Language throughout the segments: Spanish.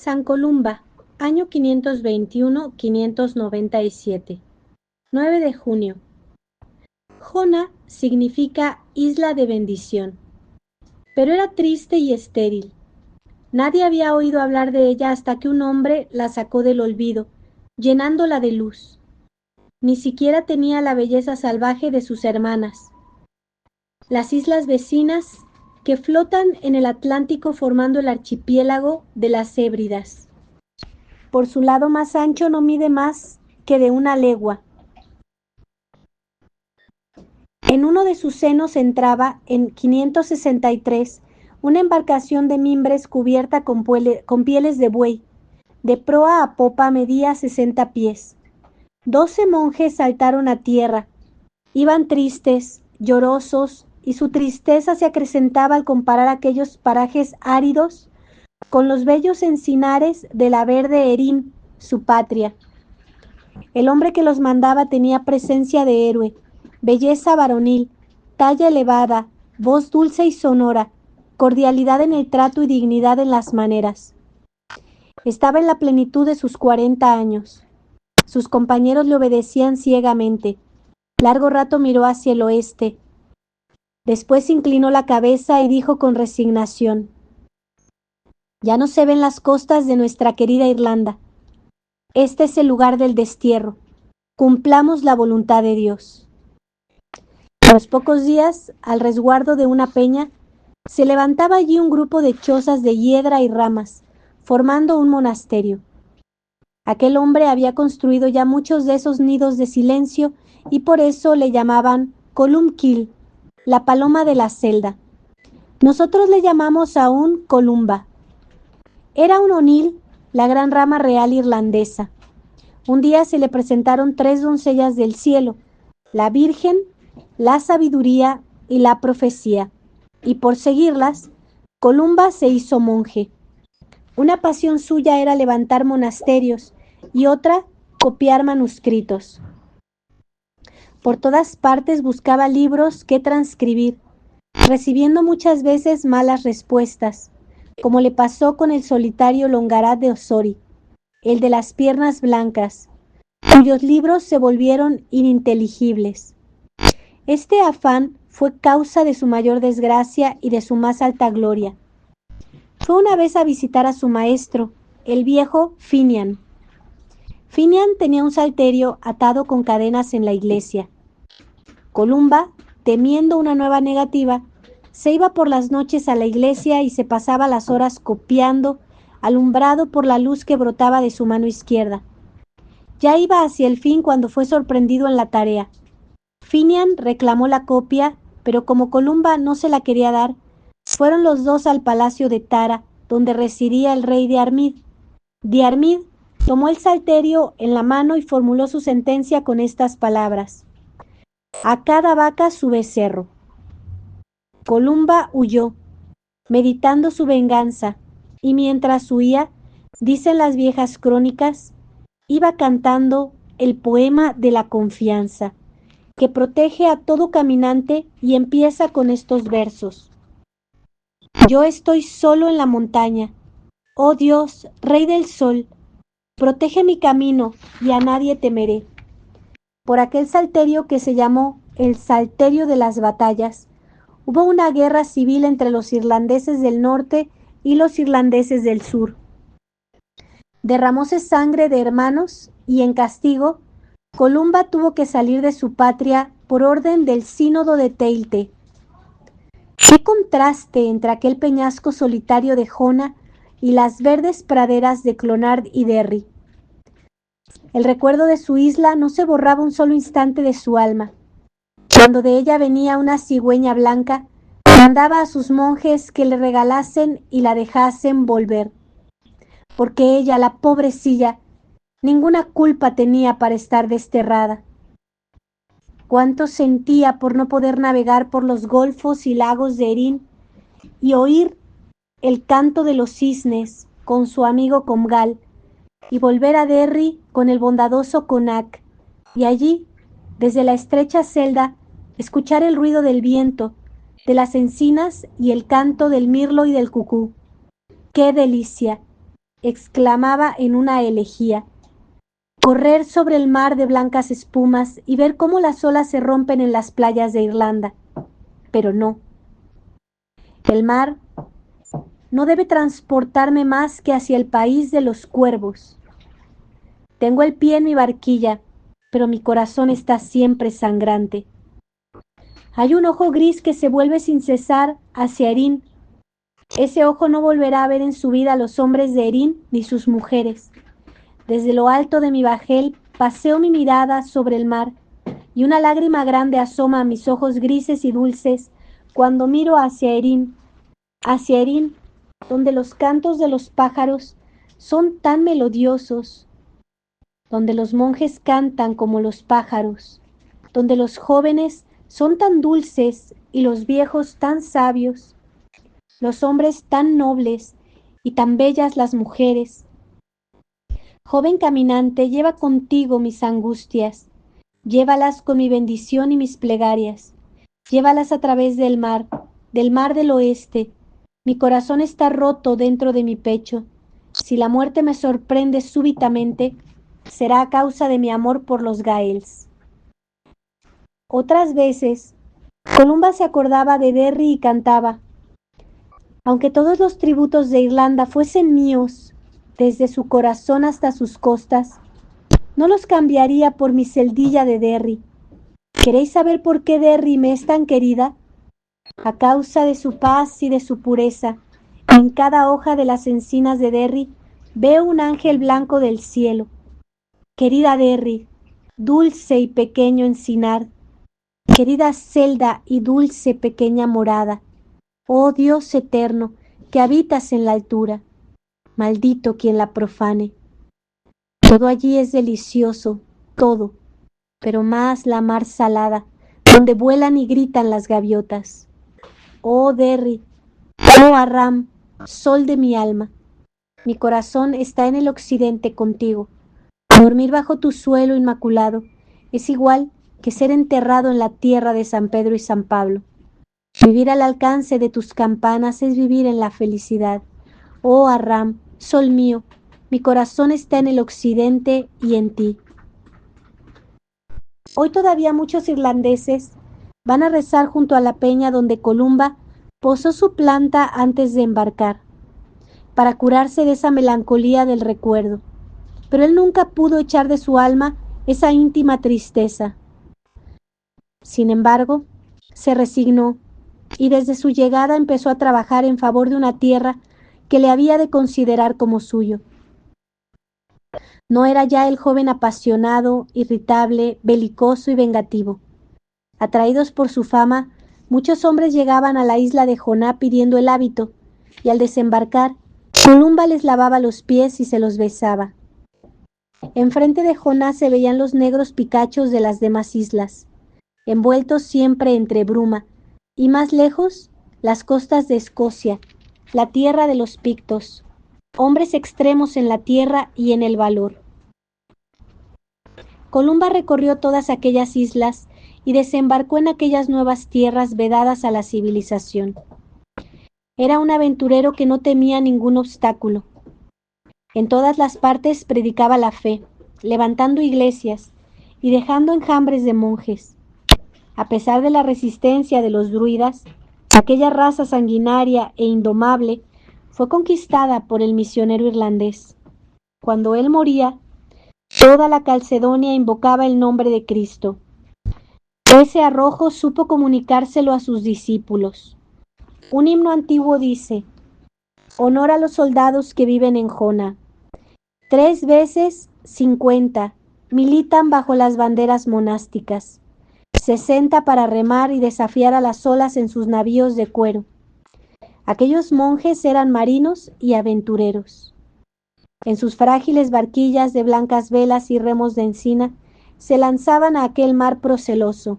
San Columba, año 521-597. 9 de junio. Jona significa isla de bendición, pero era triste y estéril. Nadie había oído hablar de ella hasta que un hombre la sacó del olvido, llenándola de luz. Ni siquiera tenía la belleza salvaje de sus hermanas. Las islas vecinas que flotan en el Atlántico formando el archipiélago de las Hébridas. Por su lado más ancho no mide más que de 1 legua. En uno de sus senos entraba, en 563, una embarcación de mimbres cubierta con pieles de buey. De proa a popa medía 60 pies. 12 monjes saltaron a tierra. Iban tristes, llorosos, y su tristeza se acrecentaba al comparar aquellos parajes áridos con los bellos encinares de la verde Erim, su patria. El hombre que los mandaba tenía presencia de héroe, belleza varonil, talla elevada, voz dulce y sonora, cordialidad en el trato y dignidad en las maneras. Estaba en la plenitud de sus 40 años. Sus compañeros le obedecían ciegamente. Largo rato miró hacia el oeste. Después inclinó la cabeza y dijo con resignación: «Ya no se ven las costas de nuestra querida Irlanda. Este es el lugar del destierro. Cumplamos la voluntad de Dios». A los pocos días, al resguardo de una peña, se levantaba allí un grupo de chozas de hiedra y ramas, formando un monasterio. Aquel hombre había construido ya muchos de esos nidos de silencio y por eso le llamaban Columkille, la paloma de la celda. Nosotros le llamamos aún Columba. Era un O'Neill, la gran rama real irlandesa. Un día se le presentaron 3 doncellas del cielo, la Virgen, la Sabiduría y la Profecía, y por seguirlas, Columba se hizo monje. Una pasión suya era levantar monasterios y otra, copiar manuscritos. Por todas partes buscaba libros que transcribir, recibiendo muchas veces malas respuestas, como le pasó con el solitario Longarad de Ossory, el de las piernas blancas, cuyos libros se volvieron ininteligibles. Este afán fue causa de su mayor desgracia y de su más alta gloria. Fue una vez a visitar a su maestro, el viejo Finian. Finian tenía un salterio atado con cadenas en la iglesia. Columba, temiendo una nueva negativa, se iba por las noches a la iglesia y se pasaba las horas copiando, alumbrado por la luz que brotaba de su mano izquierda. Ya iba hacia el fin cuando fue sorprendido en la tarea. Finian reclamó la copia, pero como Columba no se la quería dar, fueron los dos al palacio de Tara, donde residía el rey de Armid. Diarmid tomó el salterio en la mano y formuló su sentencia con estas palabras: «A cada vaca su becerro». Columba huyó, meditando su venganza, y mientras huía, dicen las viejas crónicas, iba cantando el poema de la confianza, que protege a todo caminante y empieza con estos versos: «Yo estoy solo en la montaña. Oh Dios, Rey del Sol, protege mi camino y a nadie temeré». Por aquel salterio que se llamó el Salterio de las Batallas, hubo una guerra civil entre los irlandeses del norte y los irlandeses del sur. Derramóse sangre de hermanos y en castigo, Columba tuvo que salir de su patria por orden del sínodo de Teilte. ¡Qué contraste entre aquel peñasco solitario de Jona y las verdes praderas de Clonard y Derry! El recuerdo de su isla no se borraba un solo instante de su alma. Cuando de ella venía una cigüeña blanca, mandaba a sus monjes que le regalasen y la dejasen volver, porque ella, la pobrecilla, ninguna culpa tenía para estar desterrada. Cuánto sentía por no poder navegar por los golfos y lagos de Erin y oír el canto de los cisnes con su amigo Comgal, y volver a Derry con el bondadoso Connacht, y allí, desde la estrecha celda, escuchar el ruido del viento, de las encinas y el canto del mirlo y del cucú. ¡Qué delicia! exclamaba en una elegía. Correr sobre el mar de blancas espumas y ver cómo las olas se rompen en las playas de Irlanda. Pero no. El mar no debe transportarme más que hacia el país de los cuervos. Tengo el pie en mi barquilla, pero mi corazón está siempre sangrante. Hay un ojo gris que se vuelve sin cesar hacia Erin. Ese ojo no volverá a ver en su vida a los hombres de Erin ni sus mujeres. Desde lo alto de mi bajel paseo mi mirada sobre el mar y una lágrima grande asoma a mis ojos grises y dulces cuando miro hacia Erin, donde los cantos de los pájaros son tan melodiosos, donde los monjes cantan como los pájaros, donde los jóvenes son tan dulces y los viejos tan sabios, los hombres tan nobles y tan bellas las mujeres. Joven caminante, lleva contigo mis angustias, llévalas con mi bendición y mis plegarias, llévalas a través del mar del oeste. Mi corazón está roto dentro de mi pecho. Si la muerte me sorprende súbitamente, será a causa de mi amor por los Gaels. Otras veces, Columba se acordaba de Derry y cantaba: aunque todos los tributos de Irlanda fuesen míos, desde su corazón hasta sus costas, no los cambiaría por mi celdilla de Derry. ¿Queréis saber por qué Derry me es tan querida? A causa de su paz y de su pureza. En cada hoja de las encinas de Derry veo un ángel blanco del cielo. Querida Derry, dulce y pequeño encinar, querida celda y dulce pequeña morada, oh Dios eterno, que habitas en la altura, maldito quien la profane. Todo allí es delicioso, todo, pero más la mar salada, donde vuelan y gritan las gaviotas. Oh Derry, oh Arram, sol de mi alma, mi corazón está en el occidente contigo. Dormir bajo tu suelo inmaculado es igual que ser enterrado en la tierra de San Pedro y San Pablo. Vivir al alcance de tus campanas es vivir en la felicidad. Oh Arram, sol mío, mi corazón está en el occidente y en ti. Hoy todavía muchos irlandeses van a rezar junto a la peña donde Columba posó su planta antes de embarcar, para curarse de esa melancolía del recuerdo. Pero él nunca pudo echar de su alma esa íntima tristeza. Sin embargo, se resignó y desde su llegada empezó a trabajar en favor de una tierra que le había de considerar como suyo. No era ya el joven apasionado, irritable, belicoso y vengativo. Atraídos por su fama, muchos hombres llegaban a la isla de Joná pidiendo el hábito, y al desembarcar, Columba les lavaba los pies y se los besaba. Enfrente de Joná se veían los negros picachos de las demás islas, envueltos siempre entre bruma, y más lejos, las costas de Escocia, la tierra de los pictos, hombres extremos en la tierra y en el valor. Columba recorrió todas aquellas islas y desembarcó en aquellas nuevas tierras vedadas a la civilización. Era un aventurero que no temía ningún obstáculo. En todas las partes predicaba la fe, levantando iglesias y dejando enjambres de monjes. A pesar de la resistencia de los druidas, aquella raza sanguinaria e indomable fue conquistada por el misionero irlandés. Cuando él moría, toda la Calcedonia invocaba el nombre de Cristo. Ese arrojo supo comunicárselo a sus discípulos. Un himno antiguo dice: honor a los soldados que viven en Jona. 3 veces 50 militan bajo las banderas monásticas. 60 para remar y desafiar a las olas en sus navíos de cuero. Aquellos monjes eran marinos y aventureros. En sus frágiles barquillas de blancas velas y remos de encina, se lanzaban a aquel mar proceloso,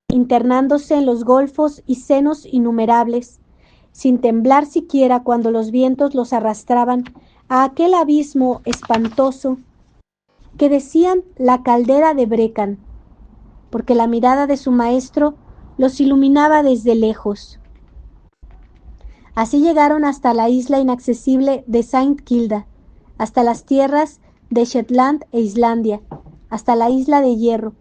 internándose en los golfos y senos innumerables, sin temblar siquiera cuando los vientos los arrastraban a aquel abismo espantoso que decían la caldera de Brecon, porque la mirada de su maestro los iluminaba desde lejos. Así llegaron hasta la isla inaccesible de Saint Kilda, hasta las tierras de Shetland e Islandia, hasta la isla de Hierro,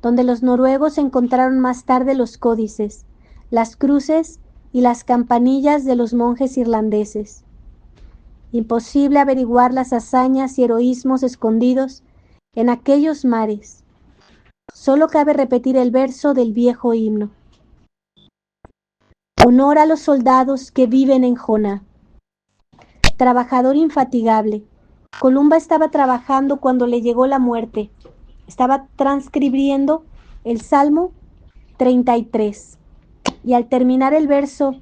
donde los noruegos encontraron más tarde los códices, las cruces y las campanillas de los monjes irlandeses. Imposible averiguar las hazañas y heroísmos escondidos en aquellos mares. Solo cabe repetir el verso del viejo himno. Honor a los soldados que viven en Jona. Trabajador infatigable. Columba estaba trabajando cuando le llegó la muerte. Estaba transcribiendo el Salmo 33. Y al terminar el verso,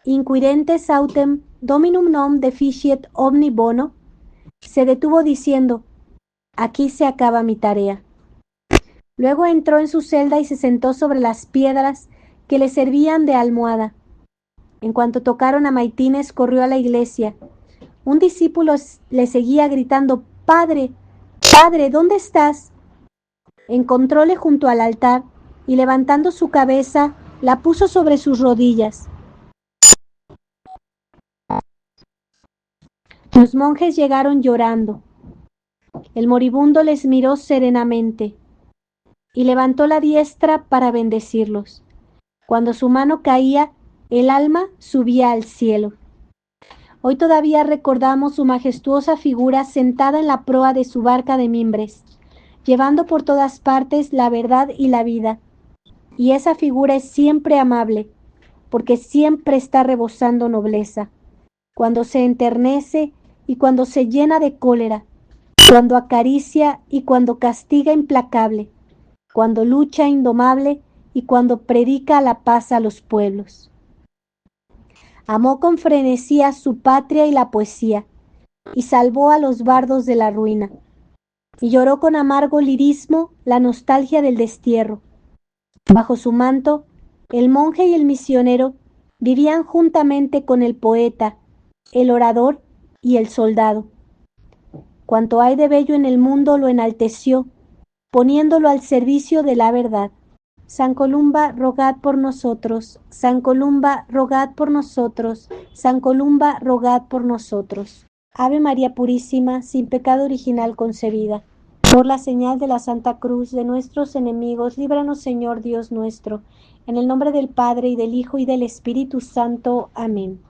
Inquirentes autem dominum nom deficiet omni bono, se detuvo diciendo, aquí se acaba mi tarea. Luego entró en su celda y se sentó sobre las piedras que le servían de almohada. En cuanto tocaron a maitines, corrió a la iglesia. Un discípulo le seguía gritando, Padre, Padre, ¿dónde estás? Encontróle junto al altar y levantando su cabeza, la puso sobre sus rodillas. Los monjes llegaron llorando. El moribundo les miró serenamente y levantó la diestra para bendecirlos. Cuando su mano caía, el alma subía al cielo. Hoy todavía recordamos su majestuosa figura sentada en la proa de su barca de mimbres, llevando por todas partes la verdad y la vida. Y esa figura es siempre amable, porque siempre está rebosando nobleza. Cuando se enternece y cuando se llena de cólera, cuando acaricia y cuando castiga implacable, cuando lucha indomable y cuando predica la paz a los pueblos. Amó con frenesí a su patria y la poesía, y salvó a los bardos de la ruina, y lloró con amargo lirismo la nostalgia del destierro. Bajo su manto, el monje y el misionero vivían juntamente con el poeta, el orador y el soldado. Cuanto hay de bello en el mundo lo enalteció, poniéndolo al servicio de la verdad. San Columba, rogad por nosotros. San Columba, rogad por nosotros. San Columba, rogad por nosotros. Ave María Purísima, sin pecado original concebida. Por la señal de la Santa Cruz de nuestros enemigos, líbranos, Señor Dios nuestro. En el nombre del Padre, y del Hijo, y del Espíritu Santo. Amén.